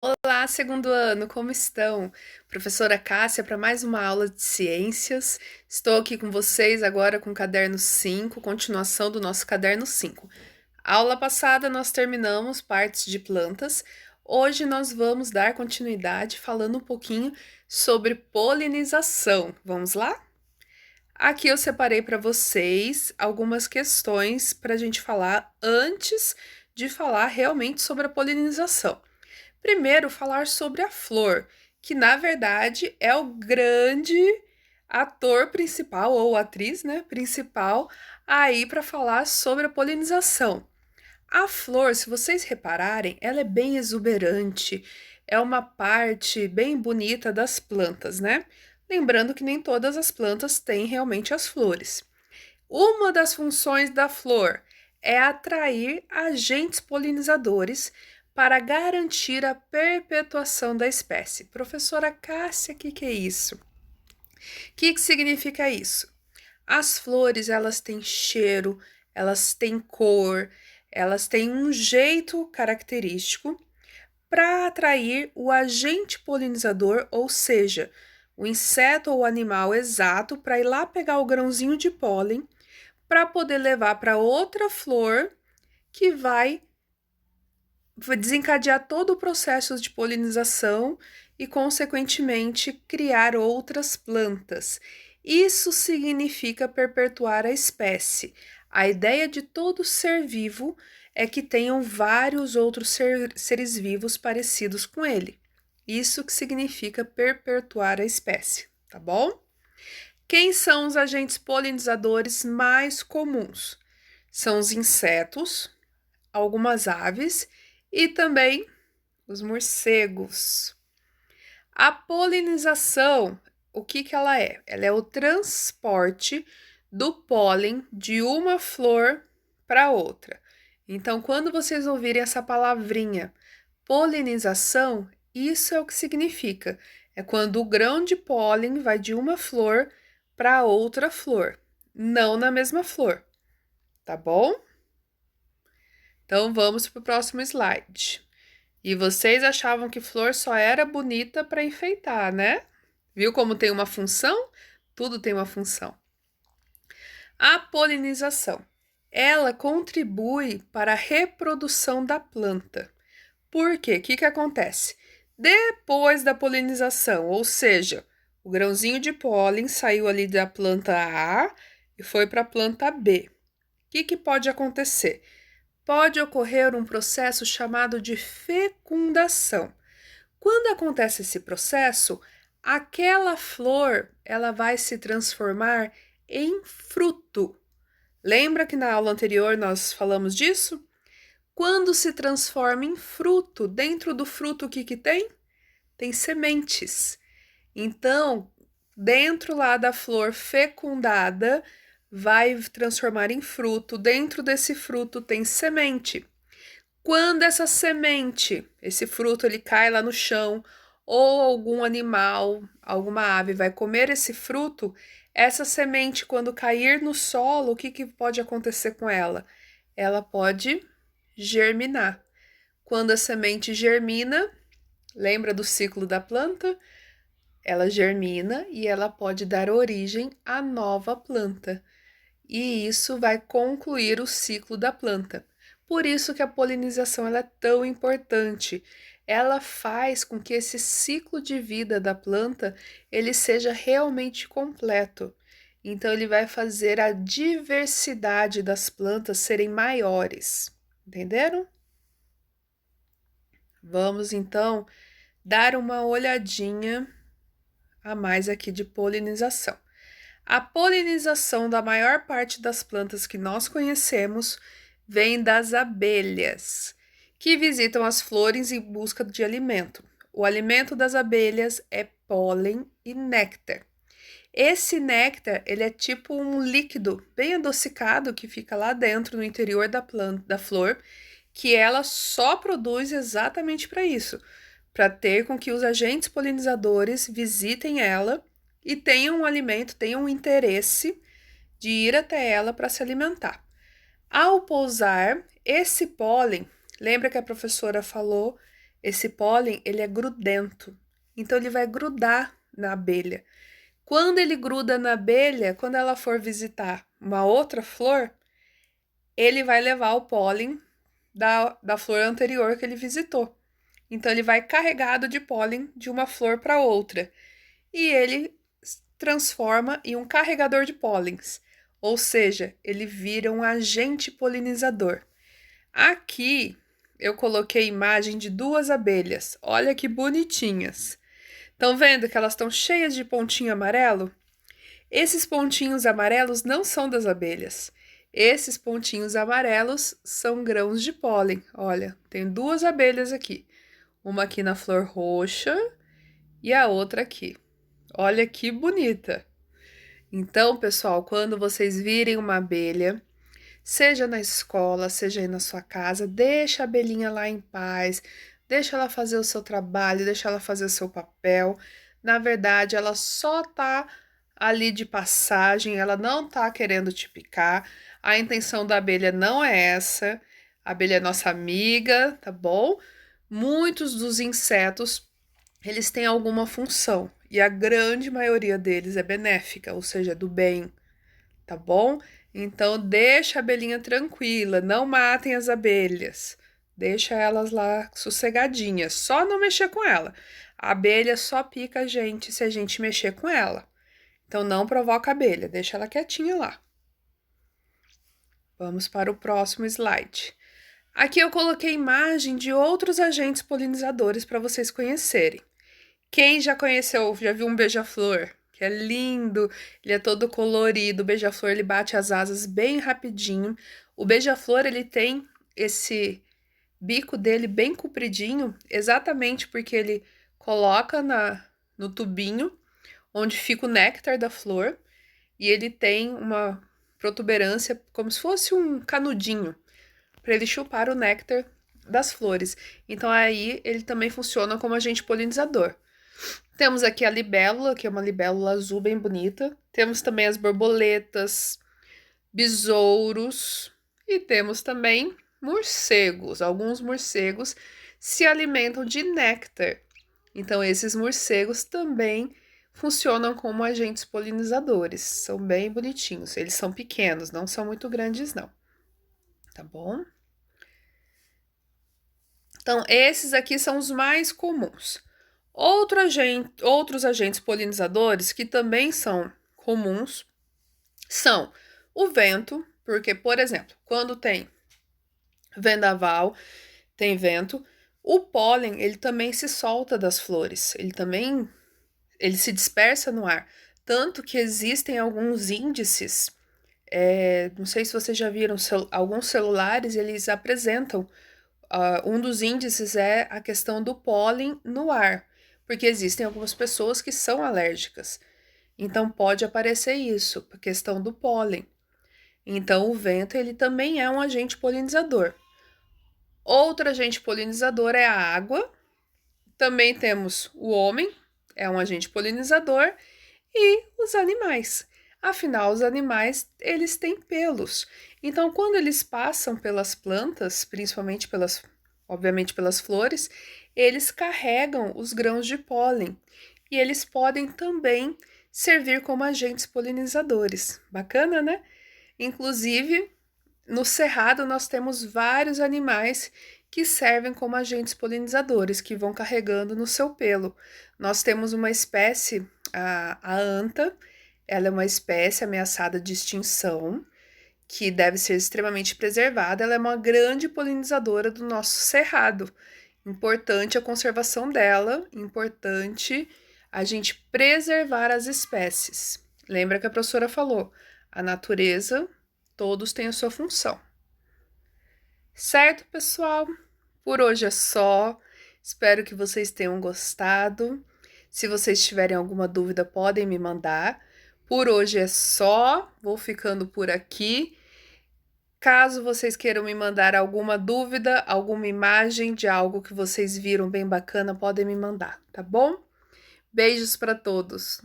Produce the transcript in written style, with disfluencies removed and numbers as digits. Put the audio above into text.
Olá, segundo ano, como estão? Professora Cássia, para mais uma aula de ciências. Estou aqui com vocês agora com o caderno 5, continuação do nosso caderno 5. Aula passada nós terminamos partes de plantas. Hoje nós vamos dar continuidade falando um pouquinho sobre polinização. Vamos lá? Aqui eu separei para vocês algumas questões para a gente falar antes de falar realmente sobre a polinização. Primeiro, falar sobre a flor, que na verdade é o grande ator principal ou atriz, né, principal aí para falar sobre a polinização. A flor, se vocês repararem, ela é bem exuberante, é uma parte bem bonita das plantas, né? Lembrando que nem todas as plantas têm realmente as flores. Uma das funções da flor é atrair agentes polinizadores para garantir a perpetuação da espécie. Professora Cássia, o que é isso? O que significa isso? As flores, elas têm cheiro, elas têm cor, elas têm um jeito característico para atrair o agente polinizador, ou seja, o inseto ou animal exato para ir lá pegar o grãozinho de pólen para poder levar para outra flor que vai desencadear todo o processo de polinização e, consequentemente, criar outras plantas. Isso significa perpetuar a espécie. A ideia de todo ser vivo é que tenham vários outros seres vivos parecidos com ele. Isso que significa perpetuar a espécie, tá bom? Quem são os agentes polinizadores mais comuns? São os insetos, algumas aves e também os morcegos. A polinização, o que ela é? Ela é o transporte do pólen de uma flor para outra. Então, quando vocês ouvirem essa palavrinha polinização, isso é o que significa. É quando o grão de pólen vai de uma flor para outra flor, não na mesma flor, tá bom? Então vamos para o próximo slide. E vocês achavam que flor só era bonita para enfeitar, né? Viu como tem uma função? Tudo tem uma função. A polinização. Ela contribui para a reprodução da planta. Por quê? O que acontece? Depois da polinização, ou seja, o grãozinho de pólen saiu ali da planta A e foi para a planta B. O que pode acontecer? Pode ocorrer um processo chamado de fecundação. Quando acontece esse processo, aquela flor ela vai se transformar em fruto. Lembra que na aula anterior nós falamos disso? Quando se transforma em fruto, dentro do fruto o que tem? Tem sementes. Então, dentro lá da flor fecundada, vai transformar em fruto. Dentro desse fruto tem semente. Quando essa semente, esse fruto, ele cai lá no chão, ou algum animal, alguma ave vai comer esse fruto, essa semente, quando cair no solo, o que pode acontecer com ela? Ela pode germinar. Quando a semente germina, lembra do ciclo da planta? Ela germina e ela pode dar origem à nova planta. E isso vai concluir o ciclo da planta. Por isso que a polinização ela é tão importante. Ela faz com que esse ciclo de vida da planta ele seja realmente completo. Então ele vai fazer a diversidade das plantas serem maiores. Entenderam? Vamos então dar uma olhadinha a mais aqui de polinização. A polinização da maior parte das plantas que nós conhecemos vem das abelhas, que visitam as flores em busca de alimento. O alimento das abelhas é pólen e néctar. Esse néctar, ele é tipo um líquido bem adocicado que fica lá dentro no interior da planta, da flor, que ela só produz exatamente para isso, para ter com que os agentes polinizadores visitem ela e tenham um alimento, tenham um interesse de ir até ela para se alimentar. Ao pousar, esse pólen, lembra que a professora falou Esse pólen, ele é grudento, então ele vai grudar na abelha. Quando ele gruda na abelha, quando ela for visitar uma outra flor, ele vai levar o pólen da flor anterior que ele visitou. Então, ele vai carregado de pólen de uma flor para outra. E ele transforma em um carregador de pólens. Ou seja, ele vira um agente polinizador. Aqui eu coloquei imagem de duas abelhas. Olha que bonitinhas. Estão vendo que elas estão cheias de pontinho amarelo? Esses pontinhos amarelos não são das abelhas. Esses pontinhos amarelos são grãos de pólen. Olha, tem duas abelhas aqui. Uma aqui na flor roxa e a outra aqui. Olha que bonita! Então, pessoal, quando vocês virem uma abelha, seja na escola, seja aí na sua casa, deixa a abelhinha lá em paz, deixa ela fazer o seu trabalho, deixa ela fazer o seu papel. Na verdade, ela só tá ali de passagem, ela não tá querendo te picar. A intenção da abelha não é essa. A abelha é nossa amiga, tá bom? Muitos dos insetos, eles têm alguma função, e a grande maioria deles é benéfica, ou seja, do bem, tá bom? Então, deixa a abelhinha tranquila, não matem as abelhas, deixa elas lá sossegadinhas, só não mexer com ela. A abelha só pica a gente se a gente mexer com ela. Então, não provoca a abelha, deixa ela quietinha lá. Vamos para o próximo slide. Aqui eu coloquei imagem de outros agentes polinizadores para vocês conhecerem. Quem já conheceu, já viu um beija-flor, que é lindo, ele é todo colorido, o beija-flor ele bate as asas bem rapidinho. O beija-flor ele tem esse bico dele bem compridinho, exatamente porque ele coloca no tubinho onde fica o néctar da flor e ele tem uma protuberância como se fosse um canudinho para ele chupar o néctar das flores. Então aí ele também funciona como agente polinizador. Temos aqui a libélula, que é uma libélula azul bem bonita. Temos também as borboletas, besouros e temos também morcegos. Alguns morcegos se alimentam de néctar. Então, esses morcegos também funcionam como agentes polinizadores. São bem bonitinhos. Eles são pequenos, não são muito grandes, não. Tá bom? Então, esses aqui são os mais comuns. Outros agentes polinizadores que também são comuns são o vento, porque, por exemplo, quando tem vendaval, tem vento, o pólen ele também se solta das flores, ele se dispersa no ar, tanto que existem alguns índices, não sei se vocês já viram, alguns celulares eles apresentam, um dos índices é a questão do pólen no ar, porque existem algumas pessoas que são alérgicas. Então, pode aparecer isso, a questão do pólen. Então, o vento, ele também é um agente polinizador. Outro agente polinizador é a água. Também temos o homem, é um agente polinizador, e os animais. Afinal, os animais, eles têm pelos. Então, quando eles passam pelas plantas, principalmente obviamente pelas flores, eles carregam os grãos de pólen e eles podem também servir como agentes polinizadores. Bacana, né? Inclusive, no cerrado nós temos vários animais que servem como agentes polinizadores, que vão carregando no seu pelo. Nós temos uma espécie, a anta, ela é uma espécie ameaçada de extinção, que deve ser extremamente preservada. Ela é uma grande polinizadora do nosso cerrado. Importante a conservação dela, importante a gente preservar as espécies. Lembra que a professora falou, a natureza, todos têm a sua função. Certo, pessoal? Por hoje é só. Espero que vocês tenham gostado. Se vocês tiverem alguma dúvida, podem me mandar. Por hoje é só. Vou ficando por aqui. Caso vocês queiram me mandar alguma dúvida, alguma imagem de algo que vocês viram bem bacana, podem me mandar, tá bom? Beijos para todos!